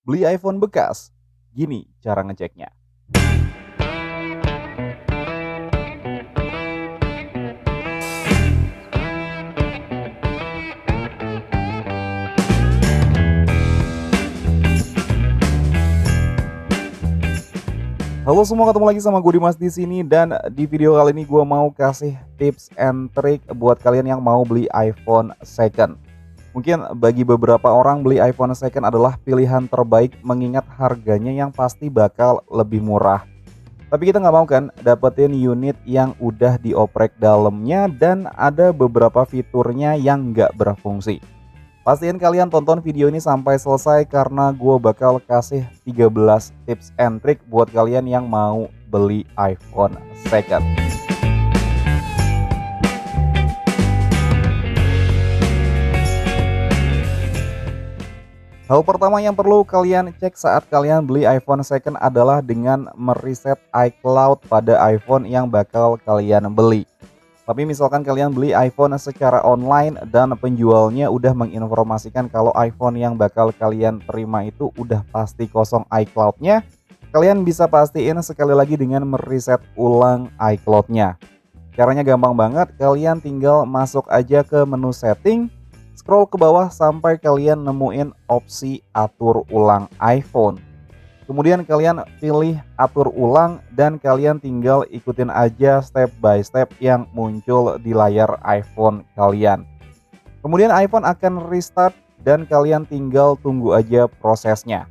Beli iPhone bekas? Gini cara ngeceknya. Halo semua, ketemu lagi sama gue Dimas di sini, dan di video kali ini gue mau kasih tips and trick buat kalian yang mau beli iPhone second. Mungkin bagi beberapa orang beli iPhone second adalah pilihan terbaik mengingat harganya yang pasti bakal lebih murah. Tapi kita nggak mau kan dapetin unit yang udah dioprek dalamnya dan ada beberapa fiturnya yang nggak berfungsi. Pastiin kalian tonton video ini sampai selesai karena gue bakal kasih 13 tips and trick buat kalian yang mau beli iPhone second. Hal pertama yang perlu kalian cek saat kalian beli iPhone second adalah dengan mereset iCloud pada iPhone yang bakal kalian beli. Tapi misalkan kalian beli iPhone secara online dan penjualnya udah menginformasikan kalau iPhone yang bakal kalian terima itu udah pasti kosong iCloud-nya, kalian bisa pastiin sekali lagi dengan mereset ulang iCloud-nya. Caranya gampang banget, kalian tinggal masuk aja ke menu setting, scroll ke bawah sampai kalian nemuin opsi atur ulang iPhone. Kemudian kalian pilih atur ulang dan kalian tinggal ikutin aja step by step yang muncul di layar iPhone kalian. Kemudian iPhone akan restart dan kalian tinggal tunggu aja prosesnya.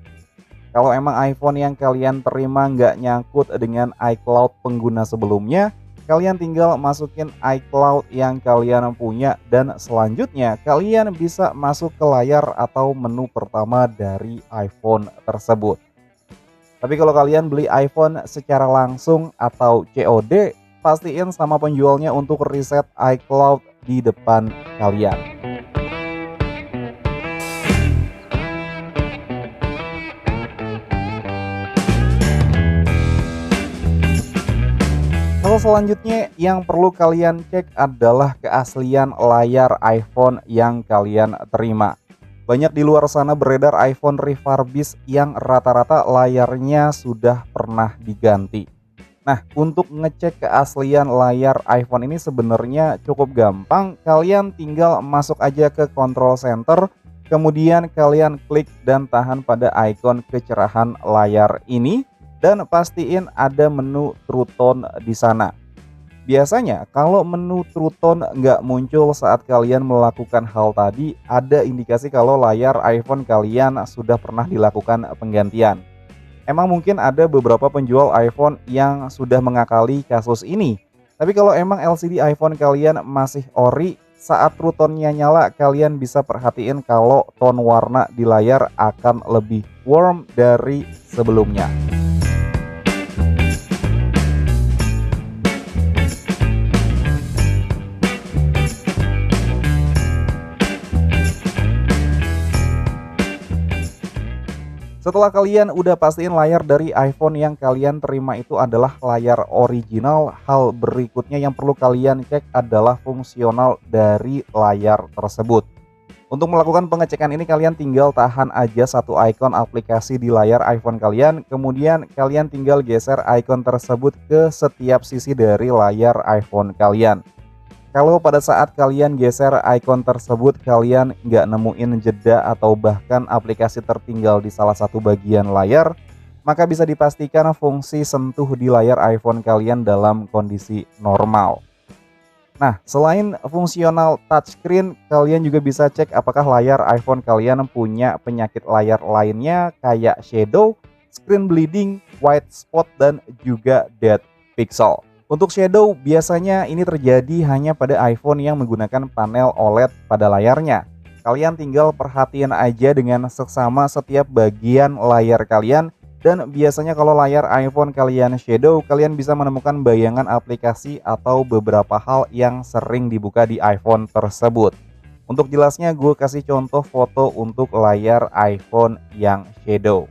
Kalau emang iPhone yang kalian terima nggak nyangkut dengan iCloud pengguna sebelumnya, kalian tinggal masukin iCloud yang kalian punya dan selanjutnya kalian bisa masuk ke layar atau menu pertama dari iPhone tersebut. Tapi kalau kalian beli iPhone secara langsung atau COD, pastiin sama penjualnya untuk reset iCloud di depan kalian. Hal selanjutnya yang perlu kalian cek adalah keaslian layar iPhone yang kalian terima. Banyak di luar sana beredar iPhone refurbished yang rata-rata layarnya sudah pernah diganti. Nah, untuk ngecek keaslian layar iPhone ini sebenarnya cukup gampang. Kalian tinggal masuk aja ke control center, kemudian kalian klik dan tahan pada ikon kecerahan layar ini dan pastiin ada menu True Tone di sana. Biasanya kalau menu True Tone nggak muncul saat kalian melakukan hal tadi, ada indikasi kalau layar iPhone kalian sudah pernah dilakukan penggantian. Emang mungkin ada beberapa penjual iPhone yang sudah mengakali kasus ini. Tapi kalau emang LCD iPhone kalian masih ori, saat True Tone-nya nyala kalian bisa perhatiin kalau tone warna di layar akan lebih warm dari sebelumnya. Setelah kalian udah pastiin layar dari iPhone yang kalian terima itu adalah layar original, hal berikutnya yang perlu kalian cek adalah fungsional dari layar tersebut. Untuk melakukan pengecekan ini kalian tinggal tahan aja satu ikon aplikasi di layar iPhone kalian, kemudian kalian tinggal geser ikon tersebut ke setiap sisi dari layar iPhone kalian. Kalau pada saat kalian geser ikon tersebut kalian nggak nemuin jeda atau bahkan aplikasi tertinggal di salah satu bagian layar, maka bisa dipastikan fungsi sentuh di layar iPhone kalian dalam kondisi normal. Nah, selain fungsional touchscreen, kalian juga bisa cek apakah layar iPhone kalian punya penyakit layar lainnya kayak shadow, screen bleeding, white spot, dan juga dead pixel. Untuk shadow biasanya ini terjadi hanya pada iPhone yang menggunakan panel OLED pada layarnya. Kalian tinggal perhatiin aja dengan seksama setiap bagian layar kalian, dan biasanya kalau layar iPhone kalian shadow, kalian bisa menemukan bayangan aplikasi atau beberapa hal yang sering dibuka di iPhone tersebut. Untuk jelasnya gue kasih contoh foto untuk layar iPhone yang shadow.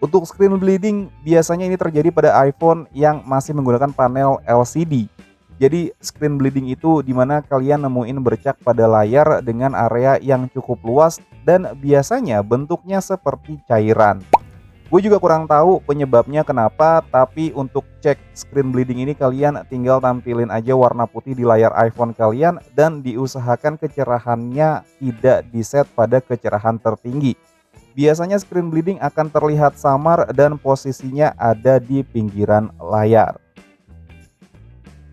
Untuk screen bleeding biasanya ini terjadi pada iPhone yang masih menggunakan panel LCD. Jadi screen bleeding itu dimana kalian nemuin bercak pada layar dengan area yang cukup luas dan biasanya bentuknya seperti cairan. Gue juga kurang tahu penyebabnya kenapa, tapi untuk cek screen bleeding ini kalian tinggal tampilin aja warna putih di layar iPhone kalian dan diusahakan kecerahannya tidak diset pada kecerahan tertinggi. Biasanya screen bleeding akan terlihat samar dan posisinya ada di pinggiran layar.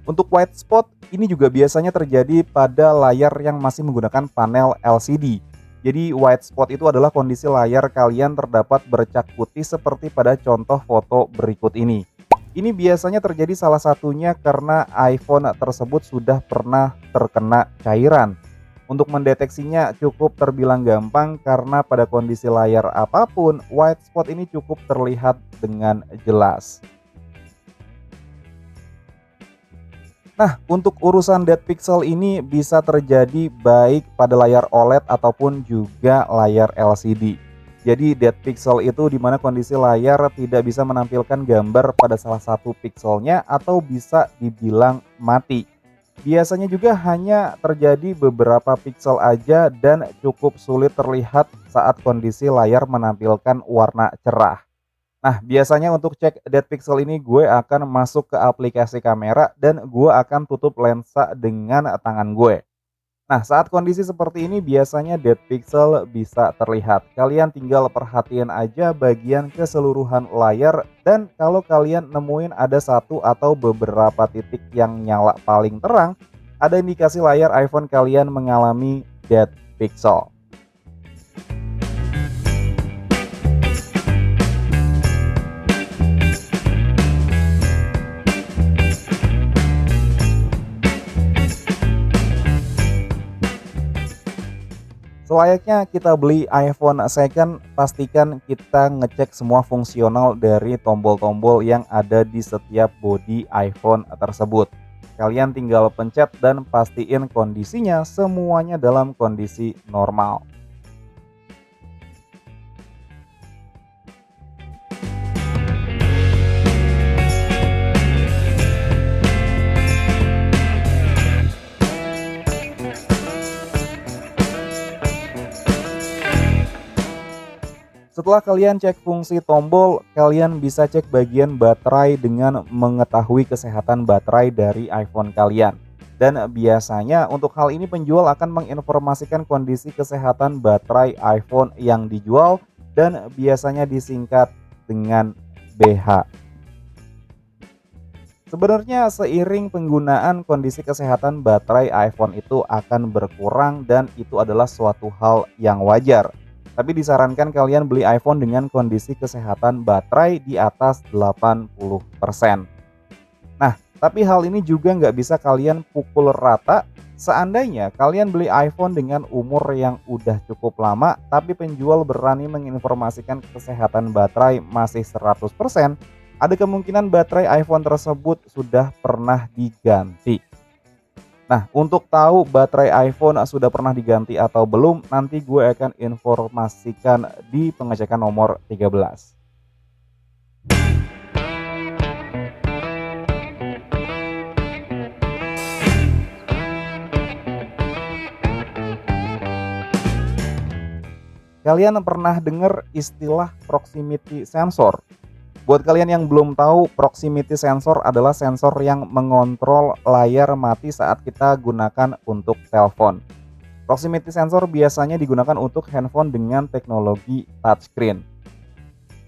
Untuk white spot ini juga biasanya terjadi pada layar yang masih menggunakan panel LCD. Jadi white spot itu adalah kondisi layar kalian terdapat bercak putih seperti pada contoh foto berikut ini. Ini biasanya terjadi salah satunya karena iPhone tersebut sudah pernah terkena cairan. Untuk mendeteksinya cukup terbilang gampang karena pada kondisi layar apapun, white spot ini cukup terlihat dengan jelas. Nah, untuk urusan dead pixel ini bisa terjadi baik pada layar OLED ataupun juga layar LCD. Jadi dead pixel itu dimana kondisi layar tidak bisa menampilkan gambar pada salah satu pixelnya atau bisa dibilang mati. Biasanya juga hanya terjadi beberapa pixel aja dan cukup sulit terlihat saat kondisi layar menampilkan warna cerah. Nah, biasanya untuk cek dead pixel ini gue akan masuk ke aplikasi kamera dan gue akan tutup lensa dengan tangan gue. Nah, saat kondisi seperti ini biasanya dead pixel bisa terlihat. Kalian tinggal perhatiin aja bagian keseluruhan layar dan kalau kalian nemuin ada satu atau beberapa titik yang nyala paling terang, ada indikasi layar iPhone kalian mengalami dead pixel. Selayaknya kita beli iPhone second, pastikan kita ngecek semua fungsional dari tombol-tombol yang ada di setiap bodi iPhone tersebut. Kalian tinggal pencet dan pastiin kondisinya semuanya dalam kondisi normal. Setelah kalian cek fungsi tombol, kalian bisa cek bagian baterai dengan mengetahui kesehatan baterai dari iPhone kalian. Dan biasanya untuk hal ini penjual akan menginformasikan kondisi kesehatan baterai iPhone yang dijual dan biasanya disingkat dengan BH. Sebenarnya seiring penggunaan kondisi kesehatan baterai iPhone itu akan berkurang dan itu adalah suatu hal yang wajar. Tapi disarankan kalian beli iPhone dengan kondisi kesehatan baterai di atas 80%. Nah, tapi hal ini juga nggak bisa kalian pukul rata. Seandainya kalian beli iPhone dengan umur yang udah cukup lama, tapi penjual berani menginformasikan kesehatan baterai masih 100%, ada kemungkinan baterai iPhone tersebut sudah pernah diganti. Nah, untuk tahu baterai iPhone sudah pernah diganti atau belum, nanti gue akan informasikan di pengecekan nomor 13. Kalian pernah dengar istilah proximity sensor? Buat kalian yang belum tahu, proximity sensor adalah sensor yang mengontrol layar mati saat kita gunakan untuk telepon. Proximity sensor biasanya digunakan untuk handphone dengan teknologi touchscreen.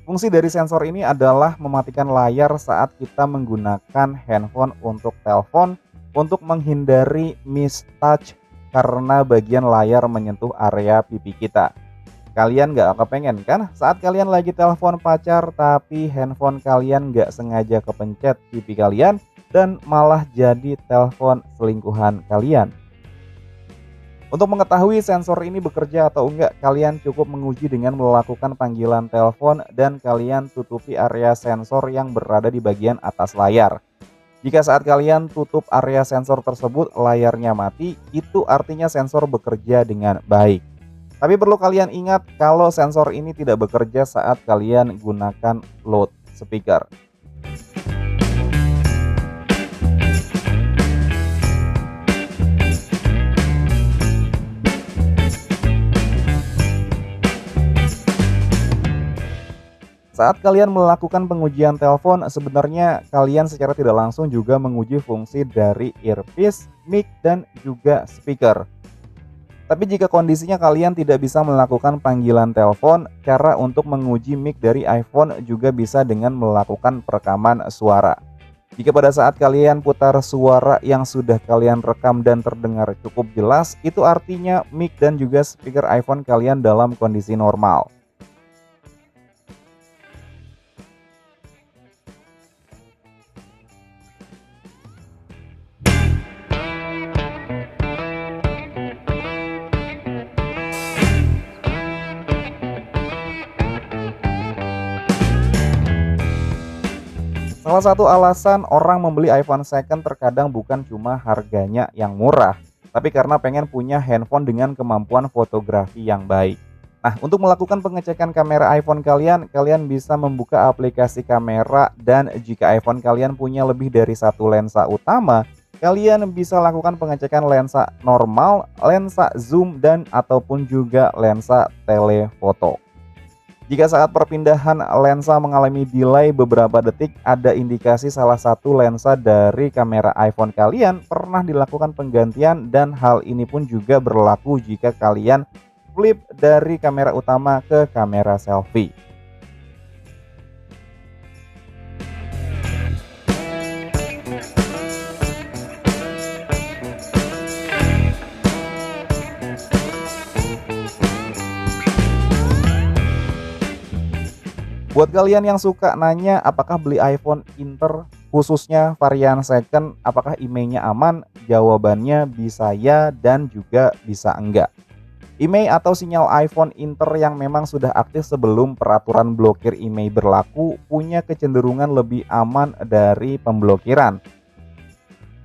Fungsi dari sensor ini adalah mematikan layar saat kita menggunakan handphone untuk telepon untuk menghindari mistouch karena bagian layar menyentuh area pipi kita. Kalian gak kepengen kan saat kalian lagi telepon pacar tapi handphone kalian gak sengaja kepencet pipi kalian dan malah jadi telepon selingkuhan kalian. Untuk mengetahui sensor ini bekerja atau enggak, kalian cukup menguji dengan melakukan panggilan telepon dan kalian tutupi area sensor yang berada di bagian atas layar. Jika saat kalian tutup area sensor tersebut layarnya mati, itu artinya sensor bekerja dengan baik. Tapi perlu kalian ingat kalau sensor ini tidak bekerja saat kalian gunakan loudspeaker. Saat kalian melakukan pengujian telepon, sebenarnya kalian secara tidak langsung juga menguji fungsi dari earpiece, mic, dan juga speaker. Tapi jika kondisinya kalian tidak bisa melakukan panggilan telepon, cara untuk menguji mic dari iPhone juga bisa dengan melakukan perekaman suara. Jika pada saat kalian putar suara yang sudah kalian rekam dan terdengar cukup jelas, itu artinya mic dan juga speaker iPhone kalian dalam kondisi normal. Salah satu alasan orang membeli iPhone second terkadang bukan cuma harganya yang murah, tapi karena pengen punya handphone dengan kemampuan fotografi yang baik. Nah, untuk melakukan pengecekan kamera iPhone kalian, kalian bisa membuka aplikasi kamera, dan jika iPhone kalian punya lebih dari satu lensa utama, kalian bisa lakukan pengecekan lensa normal, lensa zoom, dan ataupun juga lensa telefoto. Jika saat perpindahan lensa mengalami delay beberapa detik, ada indikasi salah satu lensa dari kamera iPhone kalian pernah dilakukan penggantian, dan hal ini pun juga berlaku jika kalian flip dari kamera utama ke kamera selfie. Buat kalian yang suka nanya apakah beli iPhone Inter khususnya varian second apakah IMEI-nya aman? Jawabannya bisa ya dan juga bisa enggak. IMEI atau sinyal iPhone Inter yang memang sudah aktif sebelum peraturan blokir IMEI berlaku punya kecenderungan lebih aman dari pemblokiran.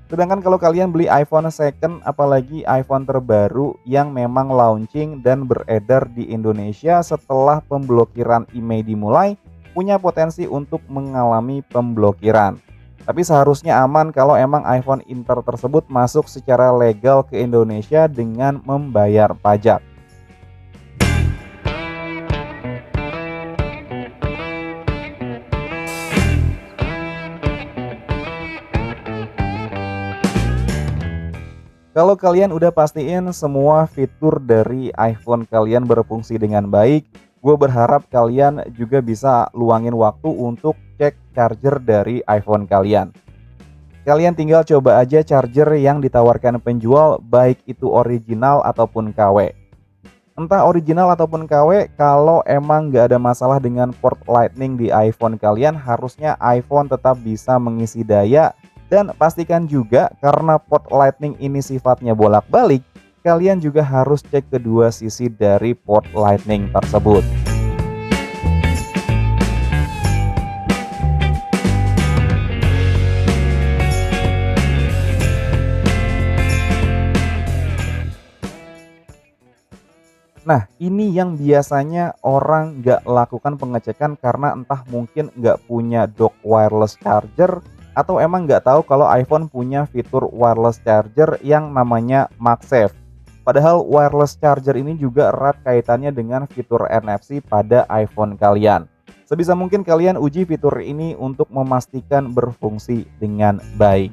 Sedangkan kalau kalian beli iPhone second, apalagi iPhone terbaru yang memang launching dan beredar di Indonesia setelah pemblokiran IMEI dimulai, punya potensi untuk mengalami pemblokiran. Tapi seharusnya aman kalau emang iPhone Inter tersebut masuk secara legal ke Indonesia dengan membayar pajak. Kalau kalian udah pastiin semua fitur dari iPhone kalian berfungsi dengan baik, gue berharap kalian juga bisa luangin waktu untuk cek charger dari iPhone kalian. Kalian tinggal coba aja charger yang ditawarkan penjual, baik itu original ataupun KW. Entah original ataupun KW, kalau emang nggak ada masalah dengan port Lightning di iPhone kalian, harusnya iPhone tetap bisa mengisi daya. Dan pastikan juga karena port Lightning ini sifatnya bolak-balik, kalian juga harus cek kedua sisi dari port Lightning tersebut. Nah, ini yang biasanya orang nggak lakukan pengecekan karena entah mungkin nggak punya dock wireless charger, atau emang nggak tahu kalau iPhone punya fitur wireless charger yang namanya MagSafe. Padahal wireless charger ini juga erat kaitannya dengan fitur NFC pada iPhone kalian. Sebisa mungkin kalian uji fitur ini untuk memastikan berfungsi dengan baik.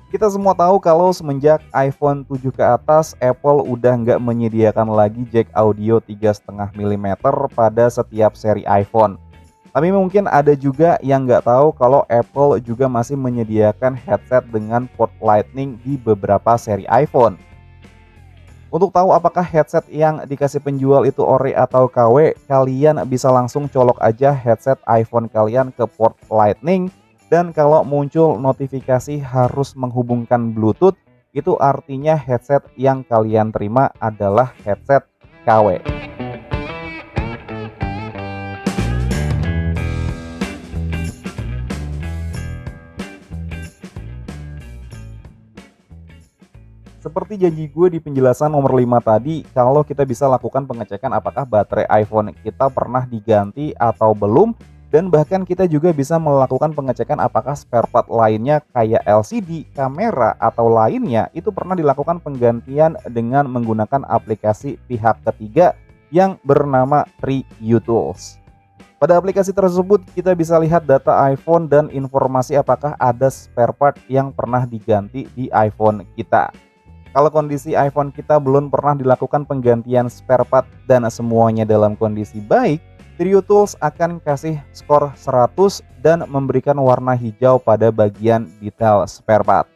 Kita semua tahu kalau semenjak iPhone 7 ke atas, Apple udah nggak menyediakan lagi jack audio 3,5 mm pada setiap seri iPhone. Tapi mungkin ada juga yang nggak tahu kalau Apple juga masih menyediakan headset dengan port Lightning di beberapa seri iPhone. Untuk tahu apakah headset yang dikasih penjual itu ori atau KW, kalian bisa langsung colok aja headset iPhone kalian ke port Lightning. Dan kalau muncul notifikasi harus menghubungkan Bluetooth, itu artinya headset yang kalian terima adalah headset KW. Seperti janji gue di penjelasan nomor 5 tadi, kalau kita bisa lakukan pengecekan apakah baterai iPhone kita pernah diganti atau belum, Dan bahkan kita juga bisa melakukan pengecekan apakah spare part lainnya kayak LCD, kamera, atau lainnya itu pernah dilakukan penggantian dengan menggunakan aplikasi pihak ketiga yang bernama TreeU Tools. Pada aplikasi tersebut kita bisa lihat data iPhone dan informasi apakah ada spare part yang pernah diganti di iPhone kita. Kalau kondisi iPhone kita belum pernah dilakukan penggantian spare part dan semuanya dalam kondisi baik, TreeU Tools akan kasih skor 100 dan memberikan warna hijau pada bagian detail spare part.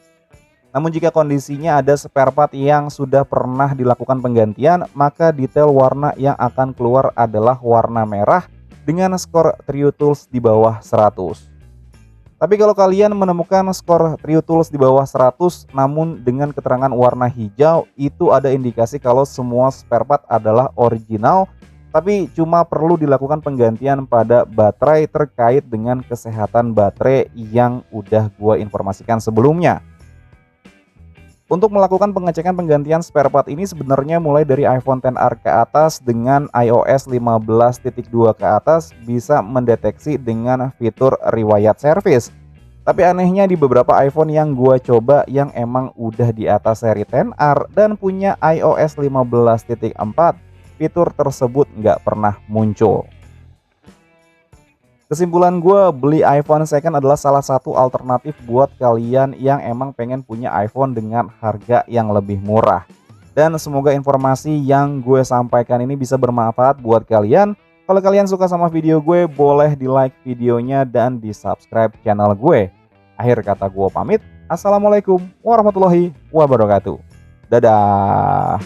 Namun jika kondisinya ada spare part yang sudah pernah dilakukan penggantian, maka detail warna yang akan keluar adalah warna merah dengan skor TreeU Tools di bawah 100. Tapi kalau kalian menemukan skor TreeU Tools di bawah 100 namun dengan keterangan warna hijau, itu ada indikasi kalau semua spare part adalah original, tapi cuma perlu dilakukan penggantian pada baterai terkait dengan kesehatan baterai yang udah gua informasikan sebelumnya. Untuk melakukan pengecekan penggantian spare part ini sebenarnya mulai dari iPhone XR ke atas dengan iOS 15.2 ke atas bisa mendeteksi dengan fitur riwayat servis. Tapi anehnya di beberapa iPhone yang gua coba yang emang udah di atas seri XR dan punya iOS 15.4, fitur tersebut nggak pernah muncul. Kesimpulan gue, beli iPhone second adalah salah satu alternatif buat kalian yang emang pengen punya iPhone dengan harga yang lebih murah. Dan semoga informasi yang gue sampaikan ini bisa bermanfaat buat kalian. Kalau kalian suka sama video gue, boleh di like videonya dan di subscribe channel gue. Akhir kata gue pamit. Assalamualaikum warahmatullahi wabarakatuh. Dadah.